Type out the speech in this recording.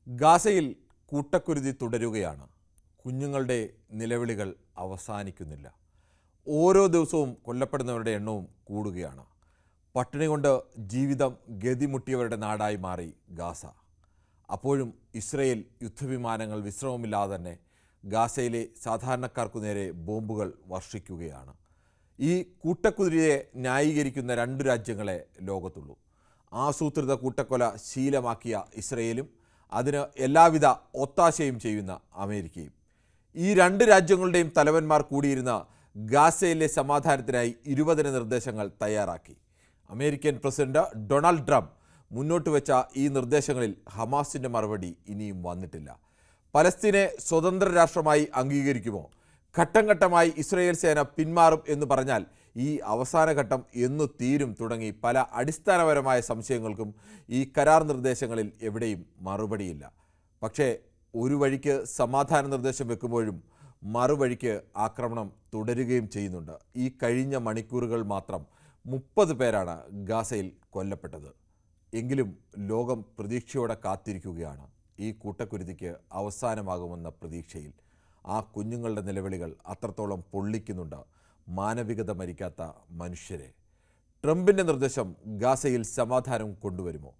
ഗാസയിൽ കൂട്ടക്കുരുതി തുടരുകയാണ്. കുഞ്ഞുങ്ങളുടെ നിലവിളികൾ അവസാനിക്കുന്നില്ല. ഓരോ ദിവസവും കൊല്ലപ്പെടുന്നവരുടെ എണ്ണവും കൂടുകയാണ്. പട്ടിണി കൊണ്ട് ജീവിതം ഗതിമുട്ടിയവരുടെ നാടായി മാറി ഗാസ. അപ്പോഴും ഇസ്രയേൽ യുദ്ധവിമാനങ്ങൾ വിശ്രമമില്ലാതെ തന്നെ ഗാസയിലെ സാധാരണക്കാർക്കു നേരെ ബോംബുകൾ വർഷിക്കുകയാണ്. ഈ കൂട്ടക്കുരുതിയെ ന്യായീകരിക്കുന്ന രണ്ടു രാജ്യങ്ങളെ ലോകത്തുള്ളൂ. ആസൂത്രിത കൂട്ടക്കൊല ശീലമാക്കിയ ഇസ്രയേലും അതിന് എല്ലാവിധ ഒത്താശയും ചെയ്യുന്ന അമേരിക്കയും. ഈ രണ്ട് രാജ്യങ്ങളുടെയും തലവന്മാർ കൂടിയിരുന്ന ഗാസയിലെ സമാധാനത്തിനായി 20 നിർദ്ദേശങ്ങൾ തയ്യാറാക്കി. അമേരിക്കൻ പ്രസിഡന്റ് ഡൊണാൾഡ് ട്രംപ് മുന്നോട്ട് വെച്ച ഈ നിർദ്ദേശങ്ങളിൽ ഹമാസിൻ്റെ മറുപടി ഇനിയും വന്നിട്ടില്ല. പലസ്തീനെ സ്വതന്ത്ര രാഷ്ട്രമായി അംഗീകരിക്കുമോ? ഘട്ടം ഘട്ടമായി ഇസ്രയേൽ സേന പിന്മാറും എന്ന് പറഞ്ഞാൽ ഈ അവസാന ഘട്ടം എന്നു തീരും തുടങ്ങി പല അടിസ്ഥാനപരമായ സംശയങ്ങൾക്കും ഈ കരാർ നിർദ്ദേശങ്ങളിൽ എവിടെയും മറുപടിയില്ല. പക്ഷേ ഒരു വഴിക്ക് സമാധാന നിർദ്ദേശം വെക്കുമ്പോഴും മറുവഴിക്ക് ആക്രമണം തുടരുകയും ചെയ്യുന്നുണ്ട്. ഈ കഴിഞ്ഞ മണിക്കൂറുകൾ മാത്രം 30 പേരാണ് ഗാസയിൽ കൊല്ലപ്പെട്ടത്. എങ്കിലും ലോകം പ്രതീക്ഷയോടെ കാത്തിരിക്കുകയാണ്. ഈ കൂട്ടക്കുരുതിക്ക് അവസാനമാകുമെന്ന പ്രതീക്ഷയിൽ. ആ കുഞ്ഞുങ്ങളുടെ നിലവിളികൾ അത്രത്തോളം പൊള്ളിക്കുന്നുണ്ട് മാനവികത മരിക്കാത്ത മനുഷ്യരെ. ട്രംപിൻ്റെ നിർദ്ദേശം ഗാസയിൽ സമാധാനം കൊണ്ടുവരുമോ?